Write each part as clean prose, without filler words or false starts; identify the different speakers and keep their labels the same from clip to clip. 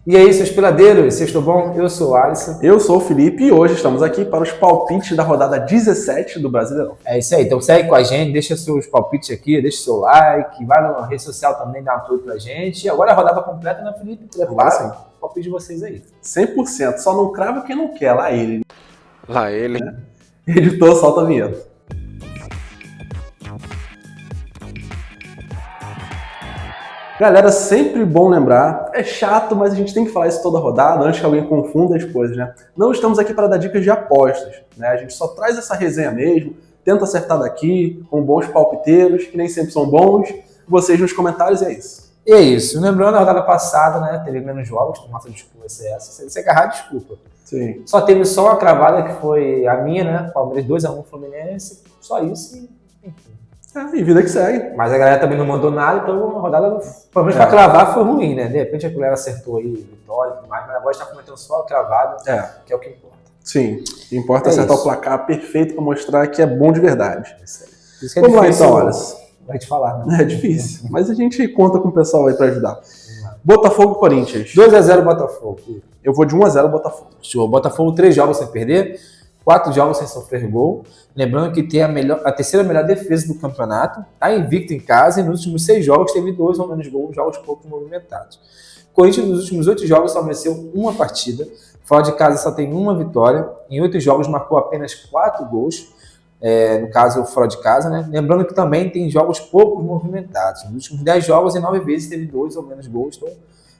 Speaker 1: E aí, seus peladeiros, vocês estão bom? Eu sou o Alisson.
Speaker 2: Eu sou o Felipe e hoje estamos aqui para os palpites da rodada 17 do Brasileirão.
Speaker 1: É isso aí, então segue com a gente, deixa seus palpites aqui, deixa seu like, vai na rede social também, dá um apoio pra gente. E agora a rodada completa, né, Felipe? Prepara o palpite de vocês aí.
Speaker 2: 100%, só não crava quem não quer, lá ele.
Speaker 3: Lá ele.
Speaker 2: Editor, solta a vinheta. Galera, sempre bom lembrar, é chato, mas a gente tem que falar isso toda rodada, antes que alguém confunda as coisas, né? Não estamos aqui para dar dicas de apostas, né? A gente só traz essa resenha mesmo, tenta acertar daqui, com bons palpiteiros, que nem sempre são bons. Vocês nos comentários, é isso.
Speaker 1: E é isso, lembrando a rodada passada, né, teve menos jogos, nossa desculpa vai ser essa, se você agarrar, desculpa.
Speaker 2: Sim.
Speaker 1: Só teve só uma cravada que foi a minha, né, Palmeiras 2-1 Fluminense, só isso e enfim.
Speaker 2: E vida que segue.
Speaker 1: Mas a galera também não mandou nada, então a rodada, pelo menos pra cravar, foi ruim, né? De repente a galera acertou aí, vitória e tudo mais, mas agora está comentando só a cravada, que é o que importa.
Speaker 2: Sim, importa acertar o placar perfeito para mostrar que é bom de verdade.
Speaker 1: Isso que é
Speaker 2: Vamos lá
Speaker 1: difícil,
Speaker 2: então, Alisson.
Speaker 1: vai te falar, né?
Speaker 2: É difícil, mas a gente conta com o pessoal aí para ajudar. Botafogo e Corinthians.
Speaker 1: 2-0 Botafogo.
Speaker 2: Eu vou de 1-0 Botafogo.
Speaker 1: Show. Botafogo 3 jogos sem perder, 4 jogos sem sofrer gol. Lembrando que tem a terceira melhor defesa do campeonato, está invicto em casa e nos últimos 6 jogos teve 2 ou menos gols, jogos pouco movimentados. Corinthians nos últimos 8 jogos só venceu uma partida, fora de casa só tem uma vitória, em 8 jogos marcou apenas 4 gols, no caso fora de casa, né? Lembrando que também tem jogos pouco movimentados, nos últimos 10 jogos em 9 vezes teve 2 ou menos gols, então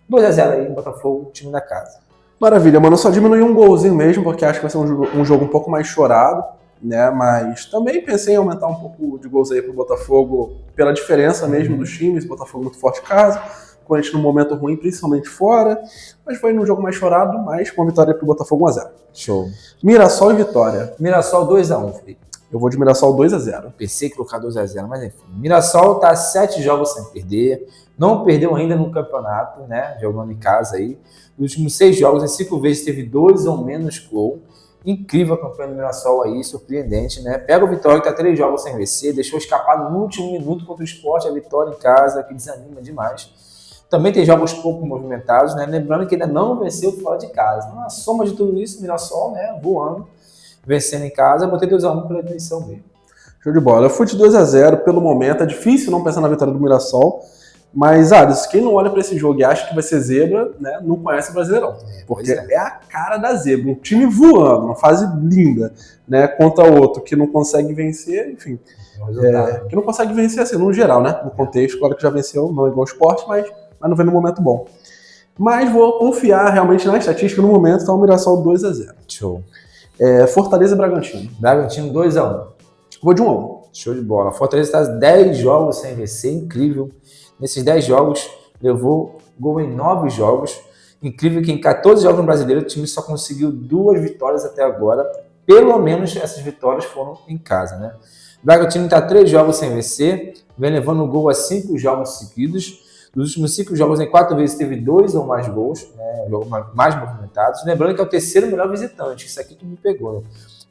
Speaker 1: 2-0 aí, Botafogo, time da casa.
Speaker 2: Maravilha, mano, só diminuiu um golzinho mesmo, porque acho que vai ser um jogo um pouco mais chorado, né, mas também pensei em aumentar um pouco de gols aí pro Botafogo, pela diferença mesmo dos times, Botafogo muito forte em casa, Corinthians num momento ruim, principalmente fora, mas foi num jogo mais chorado, mas com a vitória pro Botafogo 1-0.
Speaker 1: Show.
Speaker 2: Mirassol e Vitória.
Speaker 1: Mirassol 2-1, Felipe.
Speaker 2: Eu vou de Mirassol 2-0.
Speaker 1: Pensei que colocar 2-0, mas enfim. Mirassol tá 7 jogos sem perder, não perdeu ainda no campeonato, né, jogando em casa aí. Nos últimos 6 jogos, em 5 vezes teve 2 ou menos gol. Incrível a campanha do Mirassol aí, surpreendente, né? Pega o Vitória, que tá 3 jogos sem vencer, deixou escapar no último minuto contra o Sport, a vitória em casa, que desanima demais. Também tem jogos pouco movimentados, né? Lembrando que ainda não venceu fora de casa. Então, a soma de tudo isso, Mirassol, né, voando, vencendo em casa, eu botei 2-1 pela intuição mesmo.
Speaker 2: Show de bola. Eu fui de 2-0 pelo momento, é difícil não pensar na vitória do Mirassol, mas, quem não olha para esse jogo e acha que vai ser zebra, né, não conhece o Brasileirão. Porque é a cara da zebra. Um time voando, uma fase linda, né, contra outro que não consegue vencer, enfim. Que não consegue vencer, assim, no geral, né? No contexto, claro que já venceu, não é igual ao Sport, mas não vem no momento bom. Mas vou confiar realmente na estatística no momento, então o Mirassol 2-0.
Speaker 1: Show.
Speaker 2: Fortaleza e Bragantino.
Speaker 1: Bragantino 2-1.
Speaker 2: Vou de 1-1.
Speaker 1: Show de bola. Fortaleza está 10 jogos sem vencer, incrível. Nesses 10 jogos, levou gol em 9 jogos. Incrível que em 14 jogos no Brasileiro, o time só conseguiu 2 vitórias até agora. Pelo menos essas vitórias foram em casa, né? O Bragantino está 3 jogos sem vencer, vem levando gol a 5 jogos seguidos. Nos últimos 5 jogos, em 4 vezes, teve 2 ou mais gols, né? Jogos mais movimentados. Lembrando que é o terceiro melhor visitante, isso aqui que me pegou, né?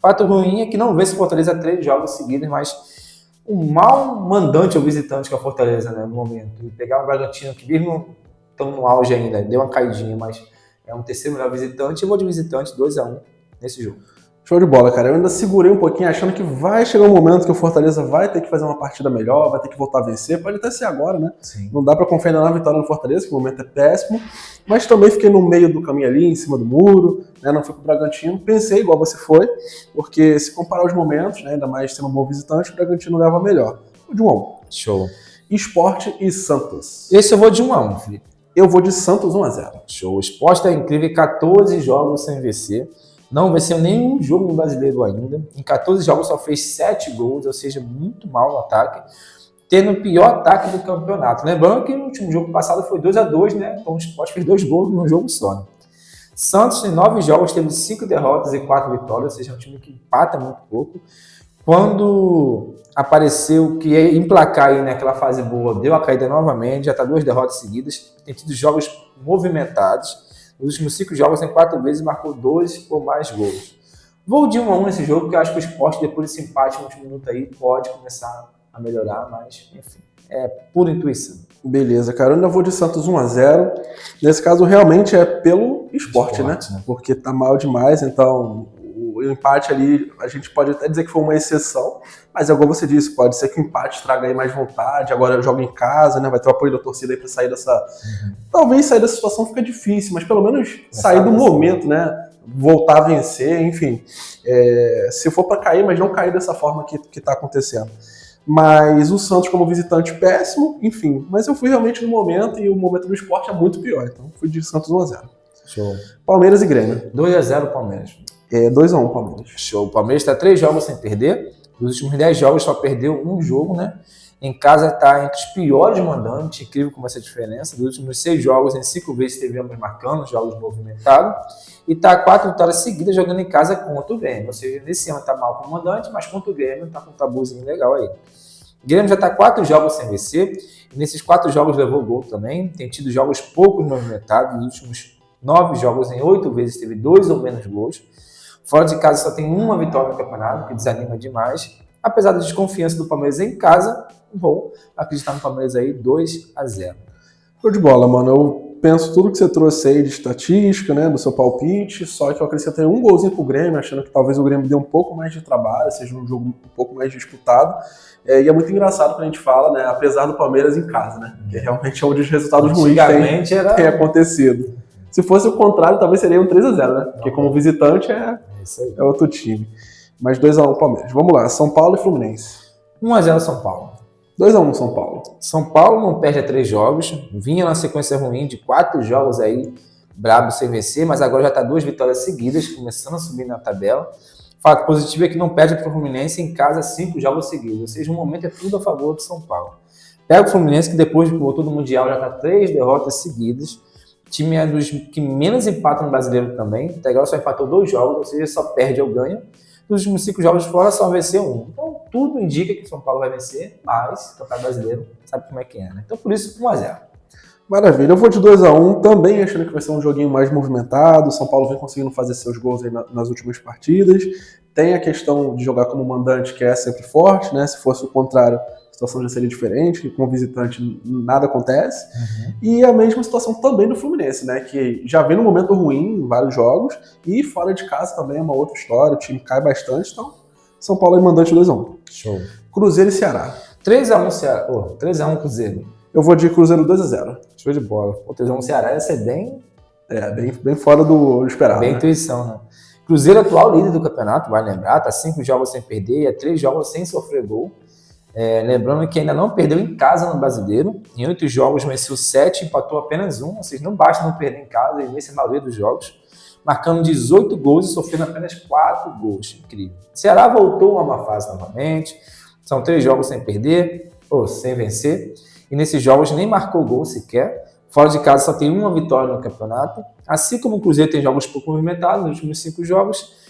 Speaker 1: Fato ruim é que não vence o Fortaleza 3 jogos seguidos, mas o mal mandante é o visitante que é a Fortaleza, né, no momento. E pegar um Bragantino que mesmo estão no auge ainda, deu uma caidinha, mas é um terceiro melhor visitante. Eu vou de visitante 2-1 nesse jogo.
Speaker 2: Show de bola, cara. Eu ainda segurei um pouquinho achando que vai chegar um momento que o Fortaleza vai ter que fazer uma partida melhor, vai ter que voltar a vencer. Pode até ser agora, né?
Speaker 1: Sim.
Speaker 2: Não dá pra confiar na vitória no Fortaleza, que o momento é péssimo. Mas também fiquei no meio do caminho ali, em cima do muro, né? Não fui pro Bragantino. Pensei igual você foi, porque se comparar os momentos, né, ainda mais sendo um bom visitante, o Bragantino leva melhor. Vou de 1-1.
Speaker 1: Show.
Speaker 2: Sport e Santos.
Speaker 1: Esse eu vou de 1-1, Felipe.
Speaker 2: Eu vou de Santos 1-0.
Speaker 1: Show. O Sport tá incrível, 14 jogos sem vencer. Não venceu nenhum jogo no Brasileiro ainda. Em 14 jogos só fez 7 gols, ou seja, muito mal no ataque. Tendo o pior ataque do campeonato. Lembrando que no último jogo passado foi 2-2, né? Então o Sport fez 2 gols num jogo só. Né? Santos, em 9 jogos, teve 5 derrotas e 4 vitórias, ou seja, é um time que empata muito pouco. Quando apareceu que ia emplacar aí naquela fase boa, deu a caída novamente, já está 2 derrotas seguidas. Tem tido jogos movimentados. Nos últimos 5 jogos, em 4 vezes, marcou 2 ou mais gols. Vou de 1-1 nesse jogo, porque eu acho que o Sport, depois desse empate no último minuto aí, pode começar a melhorar, mas, enfim, é pura intuição.
Speaker 2: Beleza, cara. Eu ainda vou de Santos 1-0. Nesse caso, realmente é pelo esporte, né? Porque tá mal demais, então o empate ali, a gente pode até dizer que foi uma exceção, mas é igual você disse, pode ser que o empate traga aí mais vontade, agora joga em casa, né? Vai ter o apoio da torcida aí pra sair dessa... Talvez sair dessa situação fica difícil, mas pelo menos sair do momento, né? Voltar a vencer, enfim. Se for pra cair, mas não cair dessa forma que tá acontecendo. Mas o Santos como visitante péssimo, enfim. Mas eu fui realmente no momento, e o momento do esporte é muito pior. Então fui de Santos 1-0.
Speaker 1: Show.
Speaker 2: Palmeiras e Grêmio.
Speaker 1: 2-0 Palmeiras.
Speaker 2: 2-1 Palmeiras.
Speaker 1: Show. O Palmeiras está 3 jogos sem perder. Nos últimos 10 jogos só perdeu um jogo, né? Em casa está entre os piores mandantes, incrível como essa diferença. Dos últimos 6 jogos, em 5 vezes teve ambos marcando, jogos movimentados. E está 4 vitórias seguidas jogando em casa contra o Grêmio. Ou seja, nesse ano está mal como mandante, mas contra o Grêmio está com um tabuzinho legal aí. O Grêmio já está 4 jogos sem vencer. E nesses 4 jogos levou gol também. Tem tido jogos poucos movimentados. Nos últimos 9 jogos, em 8 vezes, teve 2 ou menos gols. Fora de casa só tem uma vitória no campeonato, que desanima demais. Apesar da desconfiança do Palmeiras em casa, vou acreditar no Palmeiras aí 2-0.
Speaker 2: Show de bola, mano. Eu penso tudo que você trouxe aí de estatística, né, do seu palpite, só que eu acrescentei um golzinho pro Grêmio, achando que talvez o Grêmio dê um pouco mais de trabalho, seja um jogo um pouco mais disputado. E é muito engraçado quando a gente fala, né, apesar do Palmeiras em casa, né, que realmente é onde os resultados ruins têm acontecido. Se fosse o contrário, talvez seria um 3-0, né, porque como visitante é outro time. Mas 2-1 Palmeiras. Vamos lá, São Paulo e Fluminense.
Speaker 1: 1-0 São Paulo.
Speaker 2: 2-1 São Paulo.
Speaker 1: São Paulo não perde a 3 jogos, vinha na sequência ruim de 4 jogos aí, brabo sem vencer, mas agora já está 2 vitórias seguidas, começando a subir na tabela. Fato positivo é que não perde para o Fluminense em casa 5 jogos seguidos, ou seja, no momento é tudo a favor do São Paulo. Pega o Fluminense, que depois que voltou do Mundial já está 3 derrotas seguidas, o time é dos que menos empata no Brasileiro também, até agora só empatou 2 jogos, ou seja, só perde ou ganha. Nos últimos 5 jogos fora, só venceu 1. Então, tudo indica que o São Paulo vai vencer, mas o Campeonato Brasileiro sabe como é que é, né? Então, por isso, 1-0.
Speaker 2: Maravilha. Eu vou de 2-1, também achando que vai ser um joguinho mais movimentado. O São Paulo vem conseguindo fazer seus gols aí nas últimas partidas. Tem a questão de jogar como mandante, que é sempre forte, né? Se fosse o contrário, a situação já seria diferente, como visitante nada acontece. E a mesma situação também do Fluminense, né? Que já vem num momento ruim em vários jogos, e fora de casa também é uma outra história, o time cai bastante, então São Paulo é mandante 2-1.
Speaker 1: Show.
Speaker 2: Cruzeiro e Ceará.
Speaker 1: 3-1 Ceará. 3-1 Cruzeiro.
Speaker 2: Eu vou de Cruzeiro 2-0.
Speaker 1: Show de bola. O 3-1 Ceará ia ser bem
Speaker 2: fora do esperado.
Speaker 1: Bem, né? Intuição, né? Cruzeiro atual líder do campeonato, vai lembrar, tá 5 jogos sem perder, 3 jogos sem sofrer gol. Lembrando que ainda não perdeu em casa no Brasileiro. Em 8 jogos venceu 7, empatou apenas 1. Ou seja, não basta não perder em casa, ele vence a maioria dos jogos. Marcando 18 gols e sofrendo apenas 4 gols. Incrível. Ceará voltou a uma fase novamente. São 3 jogos sem perder, ou sem vencer. E nesses jogos nem marcou gol sequer. Fora de casa só tem uma vitória no campeonato. Assim como o Cruzeiro tem jogos pouco movimentados, nos últimos 5 jogos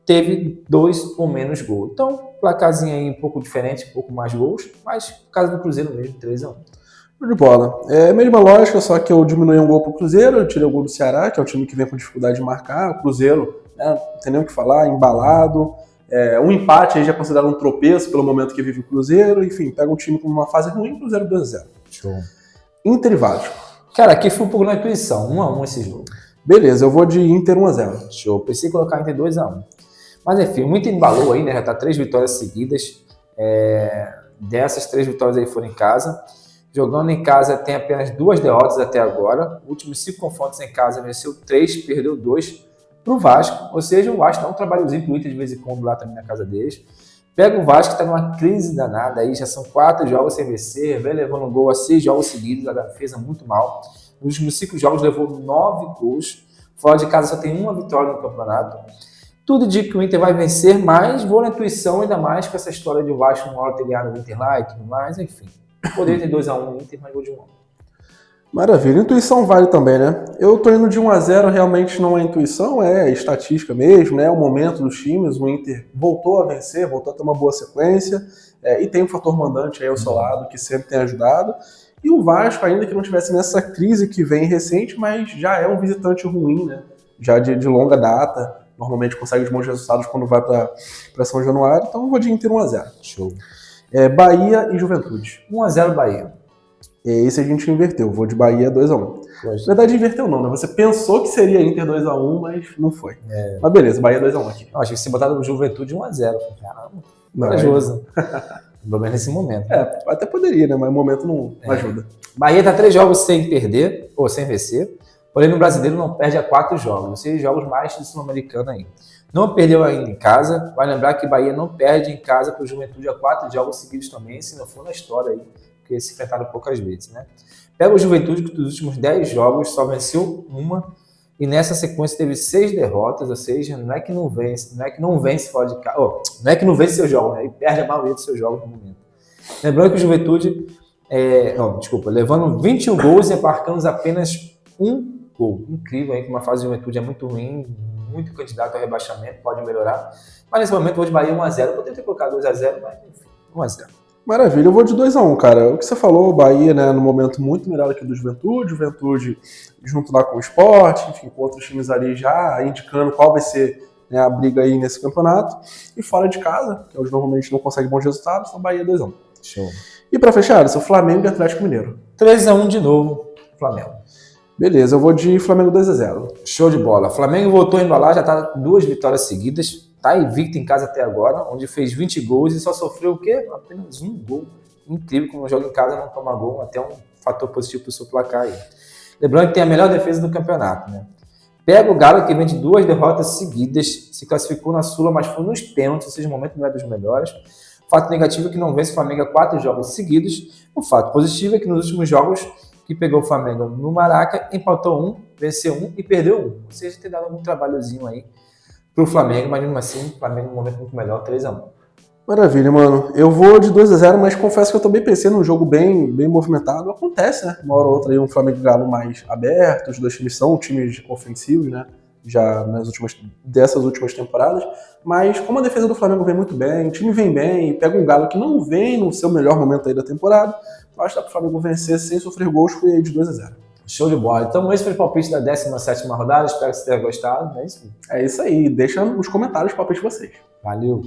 Speaker 1: teve 2 ou menos gols. Então, placarzinho aí um pouco diferente, um pouco mais gols, mas no caso do Cruzeiro mesmo, 3-1.
Speaker 2: De bola. É a mesma lógica, só que eu diminui um gol pro Cruzeiro, eu tirei o gol do Ceará, que é um time que vem com dificuldade de marcar. O Cruzeiro, né, não tem nem o que falar, embalado. Um empate aí já é considerado um tropeço pelo momento que vive o Cruzeiro. Enfim, pega um time com uma fase ruim, Cruzeiro 2-0.
Speaker 1: Show.
Speaker 2: Inter e Vasco.
Speaker 1: Cara, aqui foi um pouco na intuição, 1-1 esse jogo.
Speaker 2: Beleza, eu vou de Inter 1-0.
Speaker 1: Show, pensei em colocar Inter 2-1. Mas enfim, o Inter embalou aí, né? Já tá 3 vitórias seguidas. Dessas 3 vitórias aí foram em casa. Jogando em casa tem apenas 2 derrotas até agora. Últimos 5 confrontos em casa, venceu 3, perdeu 2 pro Vasco. Ou seja, o Vasco dá um trabalhozinho pro Inter de vez em quando lá também na casa deles. Pega o Vasco, que tá numa crise danada aí, já são 4 jogos sem vencer, vem levando gol a 6 jogos seguidos, a defesa muito mal. Nos últimos 5 jogos levou 9 gols. Fora de casa só tem uma vitória no campeonato. Tudo indica que o Inter vai vencer, mas vou na intuição, ainda mais com essa história de o Vasco uma hora ter ganhado o Inter lá e tudo mais, enfim. Poderia ter 2-1 no Inter, mas vou de 1-1.
Speaker 2: Maravilha, intuição vale também, né? Eu tô indo de 1-0, realmente não é intuição, é estatística mesmo, né? É o momento dos times, o Inter voltou a vencer, voltou a ter uma boa sequência, e tem o fator mandante aí ao seu lado, que sempre tem ajudado. E o Vasco, ainda que não tivesse nessa crise que vem recente, mas já é um visitante ruim, né? Já de longa data, normalmente consegue os bons resultados quando vai para São Januário, então eu vou de Inter 1-0.
Speaker 1: Show.
Speaker 2: Bahia e Juventude.
Speaker 1: 1-0 Bahia.
Speaker 2: Esse a gente inverteu. Vou de Bahia 2x1. Na verdade, inverteu não, né? Você pensou que seria Inter 2x1, mas não foi. Mas beleza, Bahia 2x1 aqui.
Speaker 1: Eu achei que você botaram no Juventude 1x0. Caramba,
Speaker 2: Não,
Speaker 1: corajoso. Pelo menos nesse momento.
Speaker 2: Até poderia, né? Mas o momento não ajuda.
Speaker 1: Bahia tá 3 jogos sem perder, ou sem vencer. Porém, no Brasileiro não perde há 4 jogos. 6 jogos mais de Sul-Americana ainda. Não perdeu ainda em casa. Vai lembrar que Bahia não perde em casa para o Juventude há 4 jogos seguidos também, se não for na história aí, porque se enfrentaram poucas vezes, né? Pega o Juventude, que dos últimos 10 jogos só venceu uma, e nessa sequência teve 6 derrotas, ou seja, não é que não vence fora de casa, não é que não vence seu jogo, né? E perde a maioria dos seus jogos no momento. Lembrando que o Juventude, levando 21 gols e marcando apenas um gol. Incrível, hein? Que uma fase de Juventude é muito ruim, muito candidato ao rebaixamento, pode melhorar. Mas nesse momento, vou de Bahia 1x0. Eu poderia ter colocado 2x0, mas enfim, 1x0.
Speaker 2: Maravilha, eu vou de 2x1, cara. O que você falou, o Bahia, né, no momento muito melhor que o do Juventude junto lá com o Sport, enfim, com outros times ali já indicando qual vai ser, né, a briga aí nesse campeonato. E fora de casa, que hoje normalmente não consegue bons resultados, então Bahia 2x1.
Speaker 1: Show.
Speaker 2: E pra fechar, seu Flamengo e Atlético Mineiro.
Speaker 1: 3x1 de novo, Flamengo.
Speaker 2: Beleza, eu vou de Flamengo 2x0.
Speaker 1: Show de bola. Flamengo voltou a embalar, já tá 2 vitórias seguidas. Tá invicto em casa até agora, onde fez 20 gols e só sofreu o quê? Apenas um gol. Incrível como joga em casa não toma gol, até um fator positivo para o seu placar aí. Lembrando que tem a melhor defesa do campeonato, né? Pega o Galo, que vem de 2 derrotas seguidas, se classificou na Sula, mas foi nos pênaltis, ou seja, o momento não é dos melhores. O fato negativo é que não vence o Flamengo há 4 jogos seguidos. O fato positivo é que nos últimos jogos que pegou o Flamengo no Maraca, empatou 1, venceu 1 e perdeu 1. Ou seja, tem dado um trabalhozinho aí pro Flamengo, mas mesmo assim, o Flamengo num momento muito melhor, 3x1.
Speaker 2: Maravilha, mano. Eu vou de 2x0, mas confesso que eu também pensei num jogo bem movimentado. Acontece, né? Uma hora ou outra aí um Flamengo e Galo mais aberto, os dois times são times ofensivos, né? Já dessas últimas temporadas. Mas como a defesa do Flamengo vem muito bem, o time vem bem, e pega um Galo que não vem no seu melhor momento aí da temporada, eu acho que dá pro Flamengo vencer sem sofrer gols, fui aí de 2x0.
Speaker 1: Show de bola. Então esse foi o palpite da 17ª rodada. Espero que você tenha gostado. É isso
Speaker 2: aí. Deixa nos comentários o palpite de vocês.
Speaker 1: Valeu.